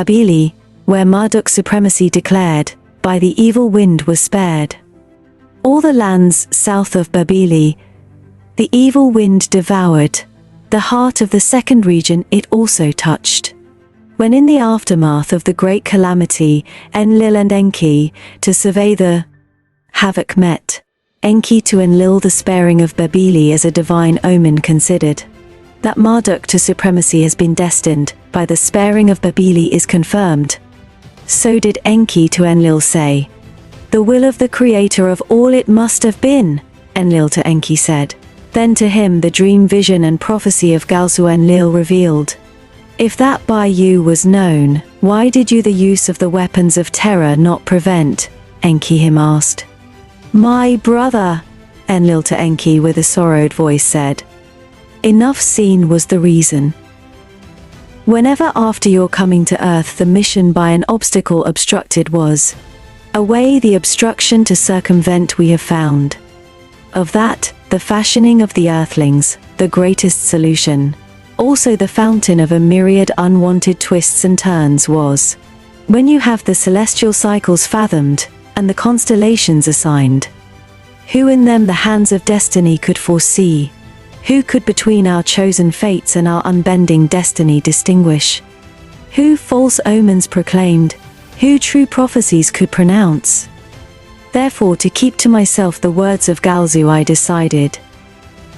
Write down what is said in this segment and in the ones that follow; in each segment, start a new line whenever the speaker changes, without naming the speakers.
Babili, where Marduk's supremacy declared, by the evil wind was spared. All the lands south of Babili, the evil wind devoured. The heart of the second region it also touched. When in the aftermath of the great calamity, Enlil and Enki, to survey the havoc met, Enki to Enlil the sparing of Babili as a divine omen considered. That Marduk to supremacy has been destined, by the sparing of Babili is confirmed. So did Enki to Enlil say. The will of the creator of all it must have been, Enlil to Enki said. Then to him the dream vision and prophecy of Galzu Enlil revealed. If that by you was known, why did you the use of the weapons of terror not prevent? Enki him asked. My brother, Enlil to Enki with a sorrowed voice said. Enough seen was the reason. Whenever after your coming to earth the mission by an obstacle obstructed was, away the obstruction to circumvent we have found. Of that, the fashioning of the earthlings, the greatest solution, also the fountain of a myriad unwanted twists and turns was. When you have the celestial cycles fathomed, and the constellations assigned, who in them the hands of destiny could foresee? Who could between our chosen fates and our unbending destiny distinguish? Who false omens proclaimed? Who true prophecies could pronounce? Therefore to keep to myself the words of Galzu I decided.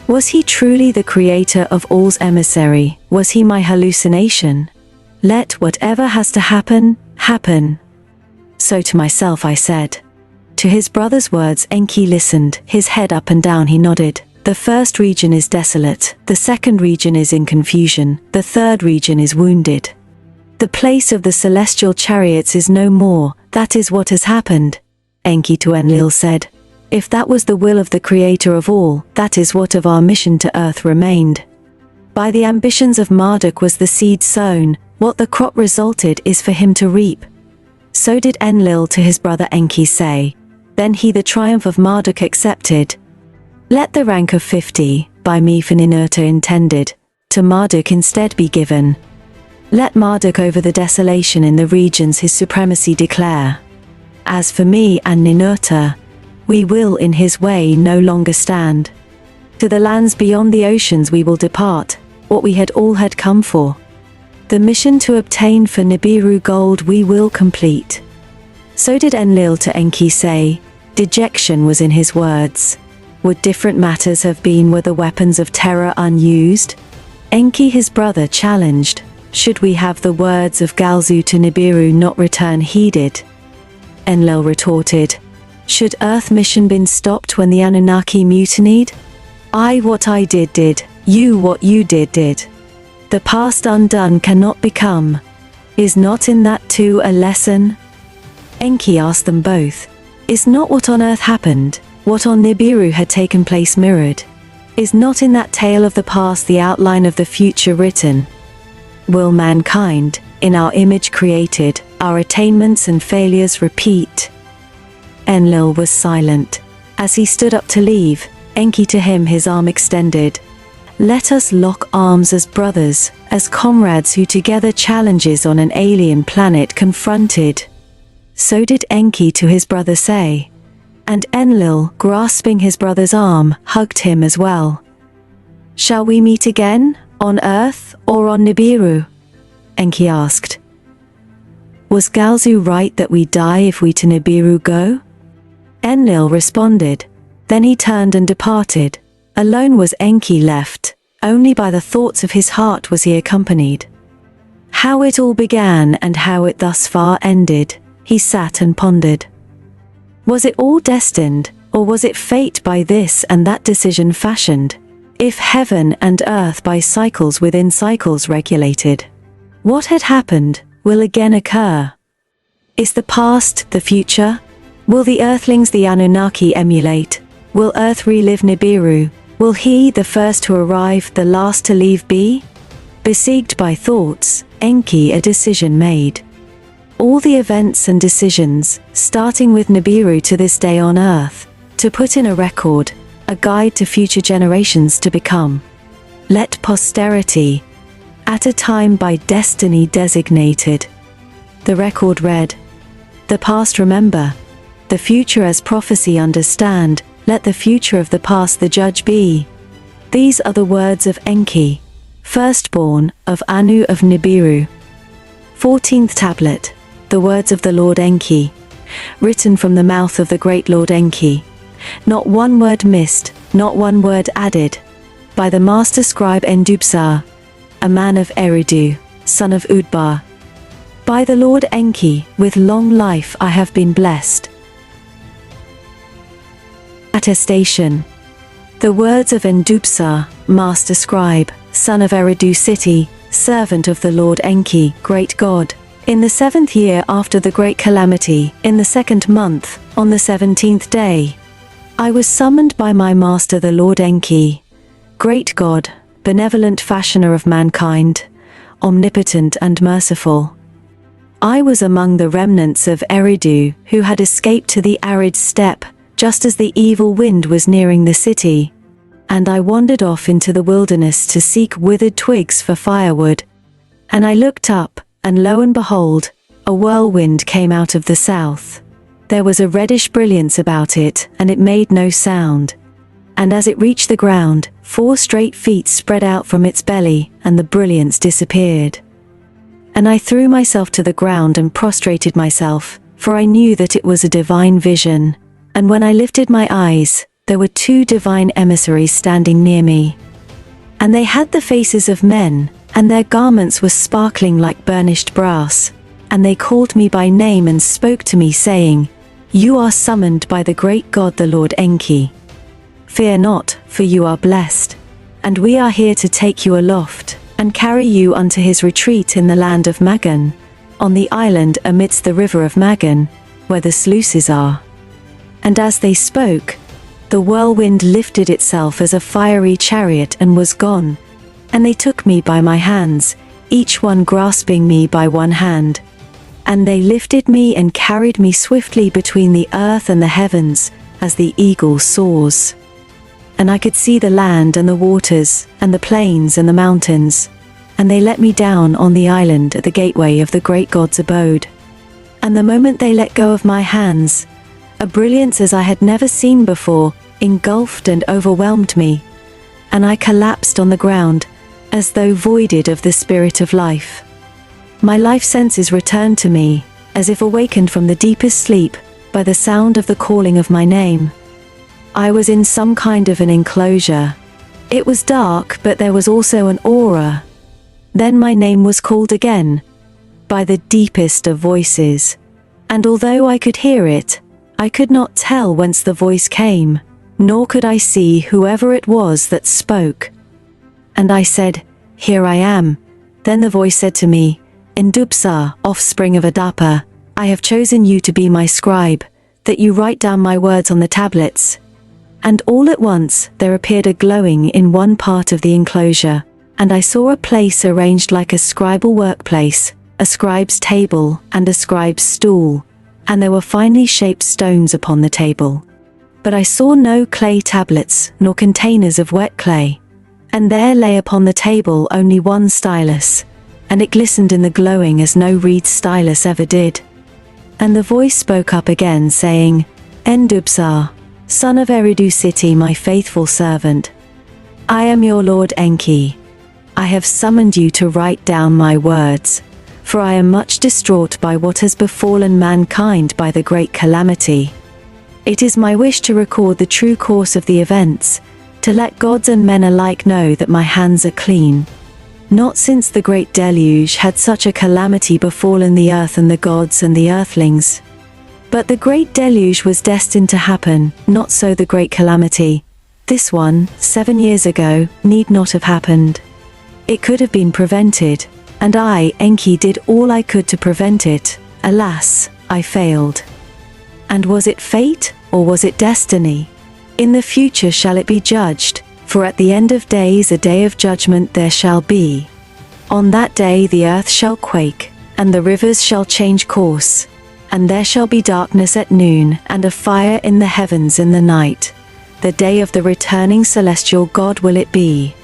Was he truly the creator of all's emissary? Was he my hallucination? Let whatever has to happen, happen. So to myself I said. To his brother's words Enki listened, his head up and down he nodded. The first region is desolate, the second region is in confusion, the third region is wounded. The place of the celestial chariots is no more, that is what has happened. Enki to Enlil said. If that was the will of the creator of all, that is what of our mission to earth remained. By the ambitions of Marduk was the seed sown, what the crop resulted is for him to reap. So did Enlil to his brother Enki say. Then he the triumph of Marduk accepted. Let the rank of 50, by me for Ninurta intended, to Marduk instead be given. Let Marduk over the desolation in the regions his supremacy declare. As for me and Ninurta, we will in his way no longer stand. To the lands beyond the oceans we will depart, what we had all had come for. The mission to obtain for Nibiru gold we will complete. So did Enlil to Enki say, dejection was in his words. Would different matters have been were the weapons of terror unused? Enki his brother challenged, should we have the words of Galzu to Nibiru not return heeded? Enlil retorted, should Earth mission been stopped when the Anunnaki mutinied? I what I did, you what you did. The past undone cannot become. Is not in that too a lesson? Enki asked them both, is not what on Earth happened, what on Nibiru had taken place mirrored? Is not in that tale of the past the outline of the future written? Will mankind, in our image created, our attainments and failures repeat? Enlil was silent. As he stood up to leave, Enki to him his arm extended. Let us lock arms as brothers, as comrades who together challenges on an alien planet confronted. So did Enki to his brother say. And Enlil, grasping his brother's arm, hugged him as well. Shall we meet again, on Earth or on Nibiru? Enki asked. Was Galzu right that we die if we to Nibiru go? Enlil responded. Then he turned and departed. Alone was Enki left, only by the thoughts of his heart was he accompanied. How it all began and how it thus far ended, he sat and pondered. Was it all destined, or was it fate by this and that decision fashioned? If heaven and earth by cycles within cycles regulated, what had happened will again occur. Is the past the future? Will the earthlings the Anunnaki emulate? Will Earth relive Nibiru? Will he, the first to arrive, the last to leave be? Besieged by thoughts, Enki a decision made. All the events and decisions, starting with Nibiru to this day on Earth, to put in a record, a guide to future generations to become. Let posterity, at a time by destiny designated, The record read, "The past remember, the future as prophecy understand, let the future of the past the judge be." These are the words of Enki, firstborn of Anu of Nibiru. 14th tablet, the words of the Lord Enki, written from the mouth of the great Lord Enki. Not one word missed, not one word added. By the master scribe Endubsar, a man of Eridu, son of Udbar. By the Lord Enki, with long life I have been blessed. Attestation. The words of Endubsar, master scribe, son of Eridu city, servant of the Lord Enki, great God. In the 7th year after the great calamity, in the 2nd month, on the 17th day, I was summoned by my master the Lord Enki, great God, benevolent fashioner of mankind, omnipotent and merciful. I was among the remnants of Eridu who had escaped to the arid steppe, just as the evil wind was nearing the city, and I wandered off into the wilderness to seek withered twigs for firewood. And I looked up, and lo and behold, a whirlwind came out of the south. There was a reddish brilliance about it, and it made no sound. And as it reached the ground, 4 straight feet spread out from its belly, and the brilliance disappeared. And I threw myself to the ground and prostrated myself, for I knew that it was a divine vision. And when I lifted my eyes, there were 2 divine emissaries standing near me. And they had the faces of men, and their garments were sparkling like burnished brass. And they called me by name and spoke to me, saying, "You are summoned by the great God the Lord Enki. Fear not, for you are blessed. And we are here to take you aloft, and carry you unto his retreat in the land of Magan, on the island amidst the river of Magan, where the sluices are." And as they spoke, the whirlwind lifted itself as a fiery chariot and was gone. And they took me by my hands, each one grasping me by one hand. And they lifted me and carried me swiftly between the earth and the heavens, as the eagle soars. And I could see the land and the waters, and the plains and the mountains. And they let me down on the island at the gateway of the great God's abode. And the moment they let go of my hands, a brilliance as I had never seen before engulfed and overwhelmed me, and I collapsed on the ground, as though voided of the spirit of life. My life senses returned to me, as if awakened from the deepest sleep, by the sound of the calling of my name. I was in some kind of an enclosure. It was dark, but there was also an aura. Then my name was called again, by the deepest of voices. And although I could hear it, I could not tell whence the voice came, nor could I see whoever it was that spoke. And I said, "Here I am." Then the voice said to me, "Endubsar, offspring of Adapa, I have chosen you to be my scribe, that you write down my words on the tablets." And all at once there appeared a glowing in one part of the enclosure, and I saw a place arranged like a scribal workplace, a scribe's table and a scribe's stool, and there were finely shaped stones upon the table. But I saw no clay tablets nor containers of wet clay. And there lay upon the table only one stylus, and it glistened in the glowing as no reed stylus ever did. And the voice spoke up again, saying, "Endubsar, son of Eridu city, my faithful servant, I am your Lord Enki. I have summoned you to write down my words, for I am much distraught by what has befallen mankind by the great calamity. It is my wish to record the true course of the events, to let gods and men alike know that my hands are clean. Not since the great deluge had such a calamity befallen the earth and the gods and the earthlings. But the great deluge was destined to happen, not so the great calamity. This one, 7 years ago, need not have happened. It could have been prevented, and I, Enki, did all I could to prevent it. Alas, I failed. And was it fate, or was it destiny? In the future shall it be judged, for at the end of days a day of judgment there shall be. On that day the earth shall quake, and the rivers shall change course, and there shall be darkness at noon, and a fire in the heavens in the night. The day of the returning celestial God will it be.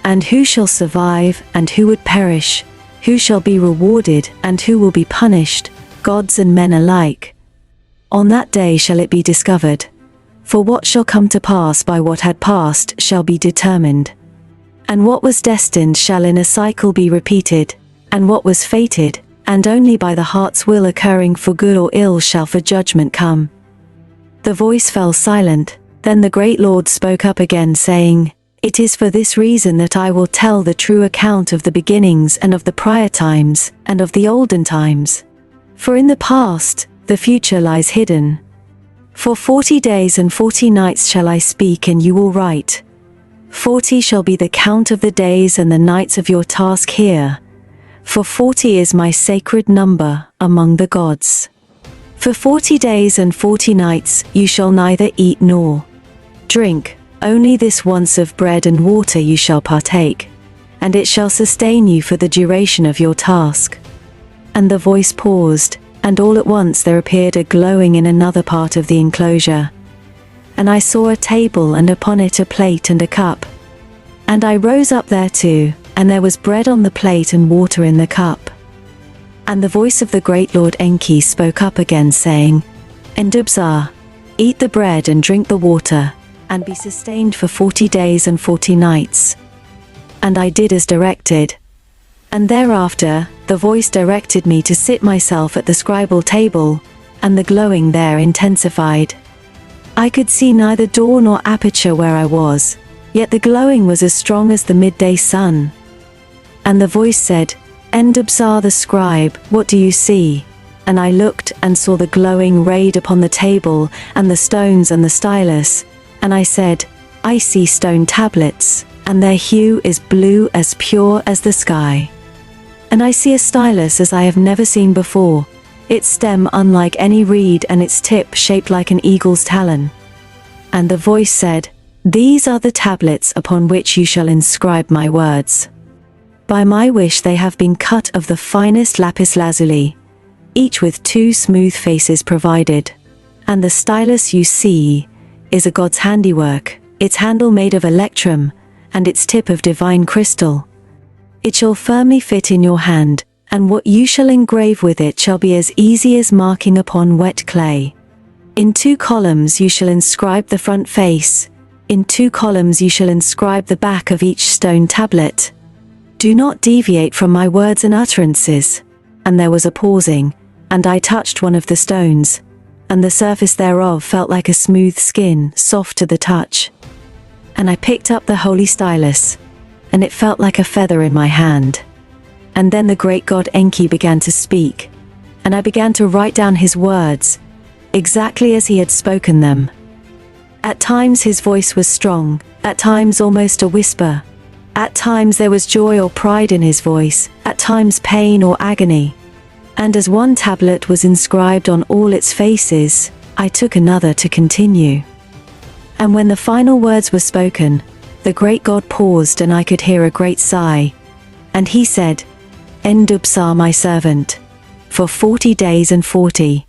And who shall survive, and who would perish? who shall be rewarded and who will be punished, gods and men alike. On that day shall it be discovered. For what shall come to pass by what had passed shall be determined. And what was destined shall in a cycle be repeated, and what was fated, and only by the heart's will occurring for good or ill shall for judgment come. The voice fell silent. Then the great Lord spoke up again, saying, It is for this reason that I will tell the true account of the beginnings and of the prior times, and of the olden times. For in the past, the future lies hidden. For 40 days and 40 nights shall I speak, and you will write. 40 shall be the count of the days and the nights of your task here. For 40 is my sacred number among the gods. For 40 days and 40 nights you shall neither eat nor drink, only this once of bread and water you shall partake, and it shall sustain you for the duration of your task. And the voice paused, and all at once there appeared a glowing in another part of the enclosure. And I saw a table, and upon it a plate and a cup. And I rose up thereto, and there was bread on the plate and water in the cup. And the voice of the great Lord Enki spoke up again, saying, Endubsar, eat the bread and drink the water, and be sustained for 40 days and 40 nights. And I did as directed. And thereafter, the voice directed me to sit myself at the scribal table, and the glowing there intensified. I could see neither door nor aperture where I was, yet the glowing was as strong as the midday sun. And the voice said, Endubsar the scribe, what do you see? And I looked and saw the glowing rayed upon the table, and the stones and the stylus. And I said, I see stone tablets, and their hue is blue as pure as the sky. And I see a stylus as I have never seen before, its stem unlike any reed and its tip shaped like an eagle's talon. And the voice said, These are the tablets upon which you shall inscribe my words. By my wish they have been cut of the finest lapis lazuli, each with 2 smooth faces provided. And the stylus you see is a god's handiwork, its handle made of electrum, and its tip of divine crystal. It shall firmly fit in your hand, and what you shall engrave with it shall be as easy as marking upon wet clay. In 2 columns you shall inscribe the front face, in 2 columns you shall inscribe the back of each stone tablet. Do not deviate from my words and utterances. And there was a pausing, and I touched one of the stones, and the surface thereof felt like a smooth skin, soft to the touch. And I picked up the holy stylus, and it felt like a feather in my hand. And then the great god Enki began to speak, and I began to write down his words, exactly as he had spoken them. At times his voice was strong, at times almost a whisper. At times there was joy or pride in his voice, at times pain or agony. And as one tablet was inscribed on all its faces, I took another to continue. And when the final words were spoken, the great god paused, and I could hear a great sigh. And he said, Endubsar my servant, for 40 days and 40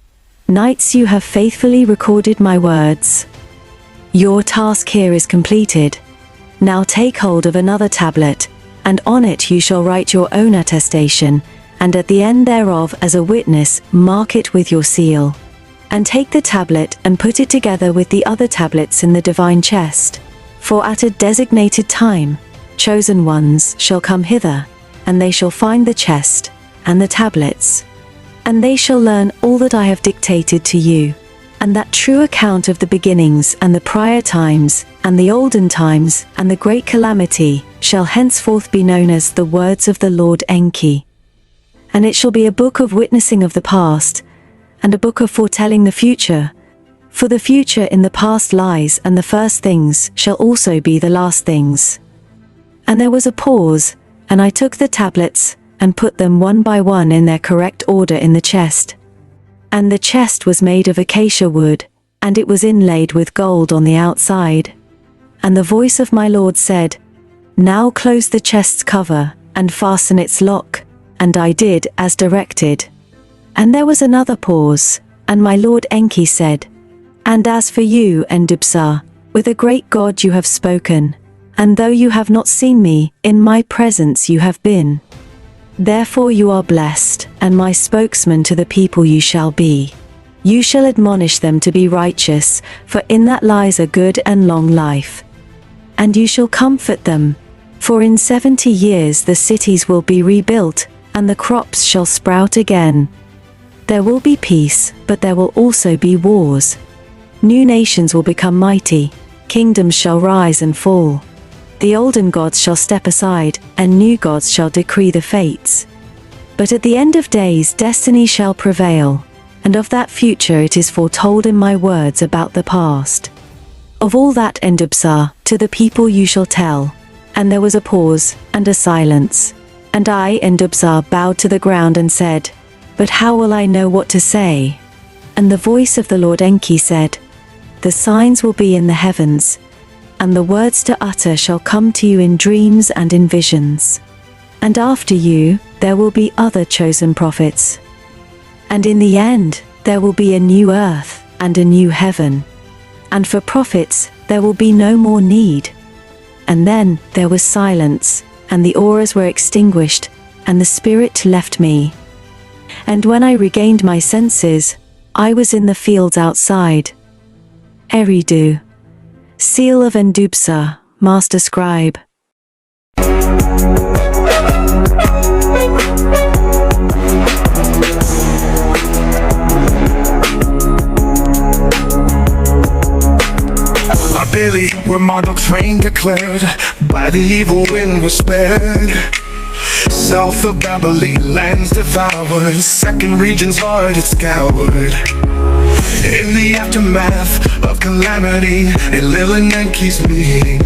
nights you have faithfully recorded my words. Your task here is completed. Now take hold of another tablet, and on it you shall write your own attestation, and at the end thereof as a witness mark it with your seal. And take the tablet and put it together with the other tablets in the divine chest. For at a designated time, chosen ones shall come hither, and they shall find the chest, and the tablets. And they shall learn all that I have dictated to you, and that true account of the beginnings and the prior times, and the olden times, and the great calamity, shall henceforth be known as the words of the Lord Enki. And it shall be a book of witnessing of the past, and a book of foretelling the future. For the future in the past lies, and the first things shall also be the last things. And there was a pause, and I took the tablets, and put them one by one in their correct order in the chest. And the chest was made of acacia wood, and it was inlaid with gold on the outside. And the voice of my Lord said, Now close the chest's cover, and fasten its lock. And I did as directed. And there was another pause, and my Lord Enki said, And as for you, Endubsar, with a great God you have spoken, and though you have not seen me, in my presence you have been. Therefore you are blessed, and my spokesman to the people you shall be. You shall admonish them to be righteous, for in that lies a good and long life. And you shall comfort them, for in 70 years the cities will be rebuilt, and the crops shall sprout again. There will be peace, but there will also be wars. New nations will become mighty, kingdoms shall rise and fall. The olden gods shall step aside, and new gods shall decree the fates. But at the end of days destiny shall prevail, and of that future it is foretold in my words about the past. Of all that, Endubsar, to the people you shall tell. And there was a pause, and a silence. And I, Endubsar, bowed to the ground and said, But how will I know what to say? And the voice of the Lord Enki said, The signs will be in the heavens, and the words to utter shall come to you in dreams and in visions. And after you, there will be other chosen prophets. And in the end, there will be a new earth and a new heaven. And for prophets, there will be no more need. And then there was silence, and the auras were extinguished, and the spirit left me. And when I regained my senses, I was in the fields outside. Eridu. Seal of Endubsar, Master Scribe.
Our belly where Marduk's reign declared, by the evil wind was spared. South of Babylon, lands devoured, second region's heart it scoured. In the aftermath of calamity, Enlil and Enki's meeting.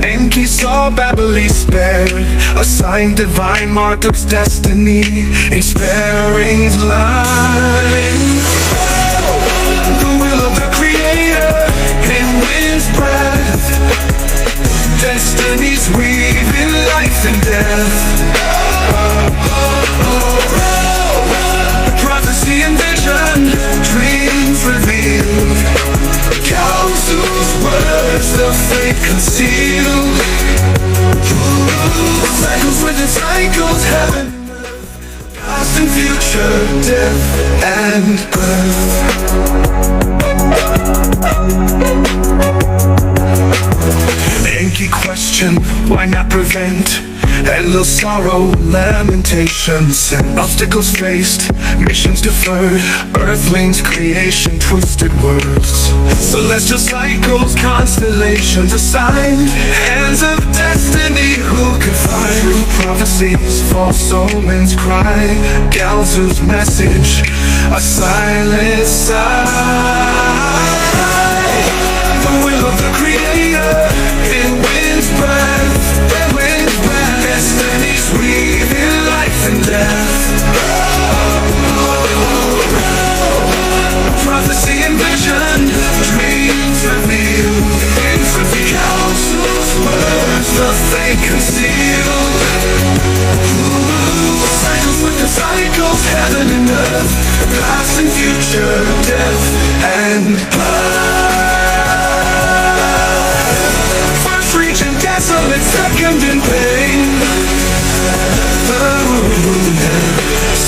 Enki saw Babylon spared, a sign divine Marduk's destiny in sparing's line. The will of the Creator in wind's breath, destiny's weaving life and death. Prophecy and vision, dreams revealed, counsels, words the fate concealed. Cycles within cycles, heaven and earth, past and future, death and birth. Enki question, why not prevent? Endless sorrow, lamentations, and obstacles faced, missions deferred, earthlings, creation, twisted words. Celestial cycles, constellations assigned, hands of destiny, who can find? True prophecies, false omens cry, Galzu's message, a silent sigh. The will of the Creator in wind's breath, destiny's weaving life and death. Prophecy and vision, dreams revealed, counsels, words the fate concealed. Cycles within cycles, heaven and earth, past and future, death and birth. First region desolate, second in pain.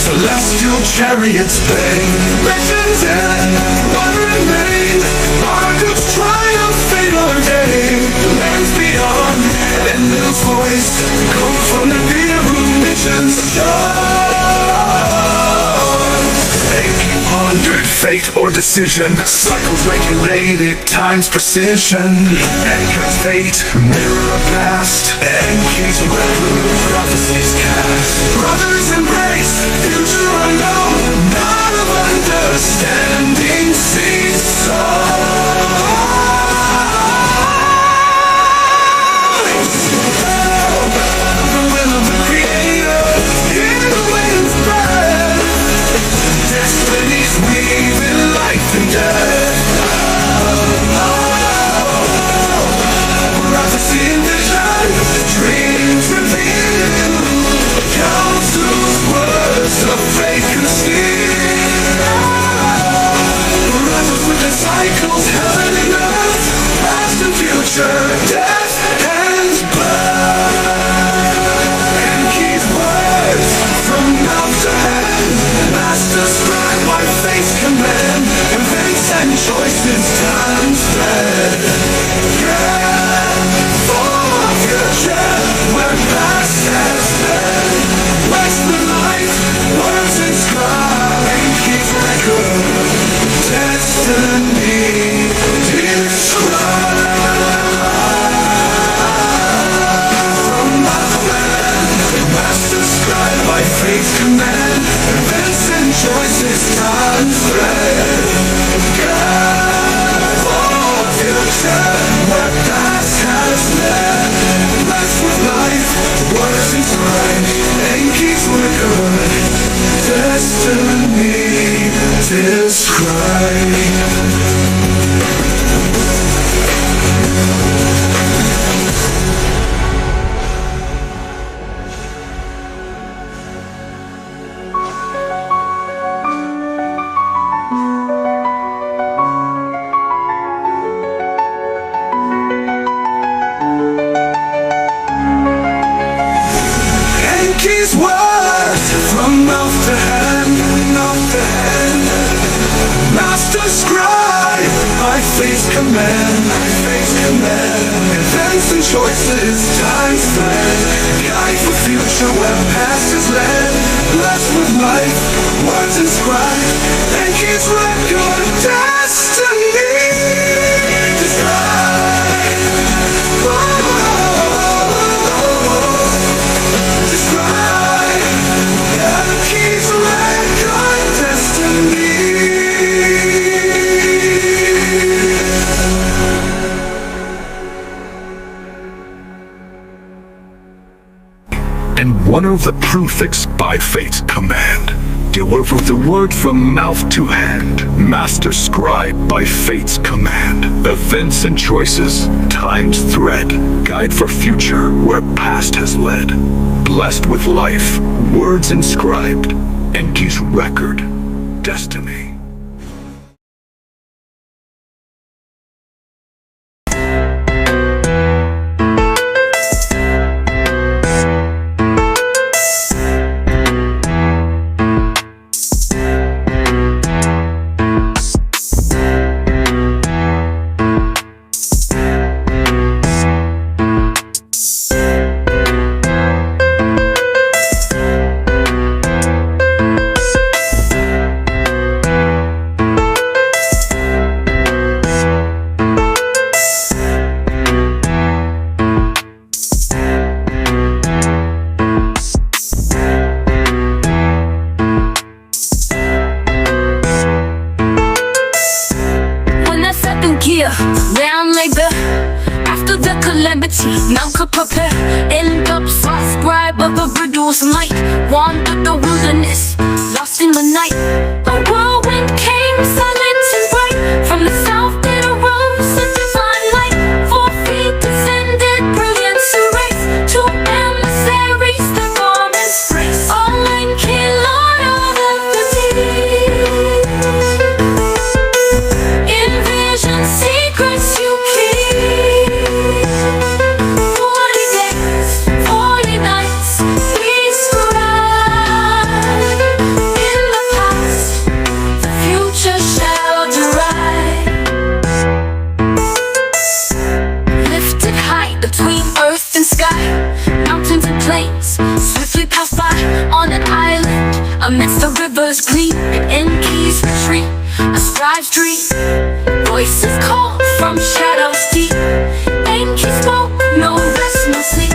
Celestial chariots bang, legends end, one remain. Marduk's triumph, fate ordained. Lands beyond, Enlil's voice, come from the Nibiru missions Enki pondered fate or decision, cycles regulated, time's precision. Enki's fate, mirror of past, Enki's weather, prophecies cast. Brothers embrace, future unknown, not of understanding cease. The will of the Creator in the wind's breath, destiny's weaving life and death. Prophecy and vision, dreams revealed, counsels, described. Enki's words from mouth to hand, master scribe by fate's command, events and choices, time's thread, guide for future where past is led, blessed with life, words inscribed, Enki's record of destiny described.
And one of the prefix by fate's command, deliver the word from mouth to hand, master scribe by fate's command, events and choices, time's thread, guide for future where past has led, blessed with life, words inscribed, Enki's record, destiny.
Round like the after the calamity, now could prepare. Endubsar, scribe of the riddles, might wander the wilderness, lost in the night. A whirlwind came, silent and bright. From the south there arose a divine light. 4 feet descended, brilliance erased. 2 emissaries, the garments braced. All Enki, Lord of the deep. In vision, secrets you keep. 40 days, 40 nights, we scribe. In the past, the future shall derive. Lifted high between earth and sky, mountains and plains swiftly pass by. On an island amidst the river's gleam, Enki's retreat, a scribe's dream. Voices call from shadows deep. Enki spoke, no rest, no sleep.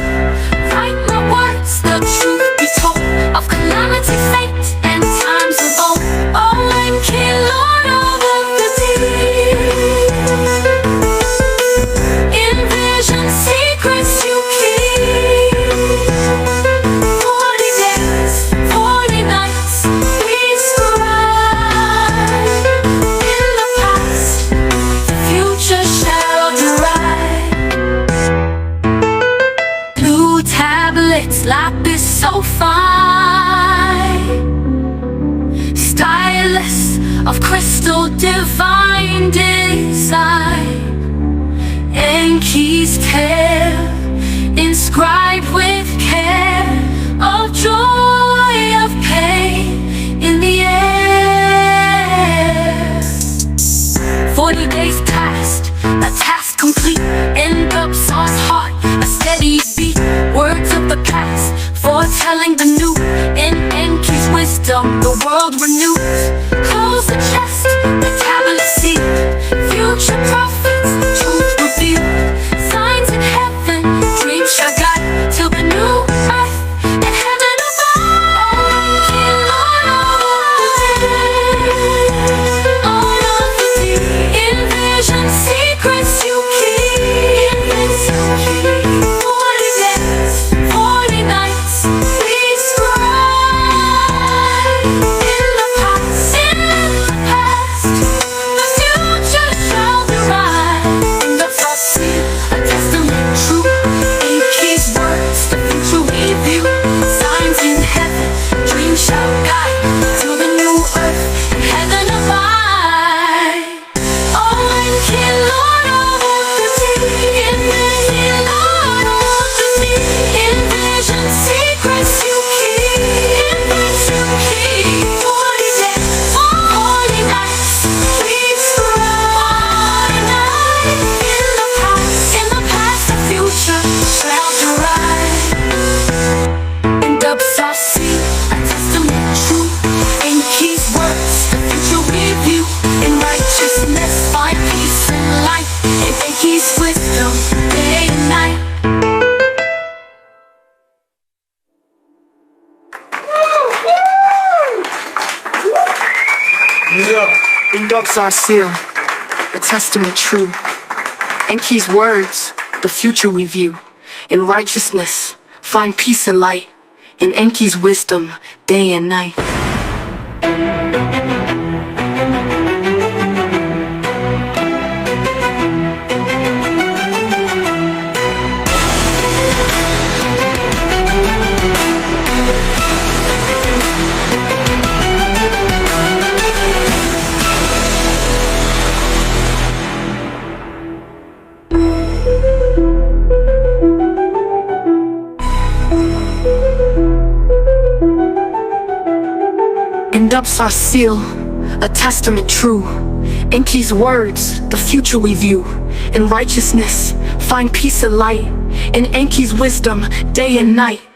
Write my words, the truth be told, of calamity, fate, and times of old. All Enki, Lord of the deep. In vision, secrets you keep. 40 days, 40 nights, we scribe. In the past, the future shall derive. Blue tablets, lapis so fine, stylus of crystal divine design. Enki's tale, inscribed with care, of joy, of pain in the air. 40 days passed, a task complete. Endubsar's heart, a steady beat. Words of the past, foretelling the new. In Enki's wisdom, the world renews. Close the chest, the tablet sealed. Future prophets, truth revealed. Signs in heaven, dreams shall guide till the new earth and heaven above. Lord of the deep. In vision, secrets you keep. 40 days, 40 nights, we scribe. In the past,
Endubsar seal, a testament true. Enki's words, the future we view. In righteousness, find peace and light. In Enki's wisdom, day and night. Endubsar seal, a testament true. Enki's words, the future we view. In righteousness, find peace and light. In Enki's wisdom, day and night.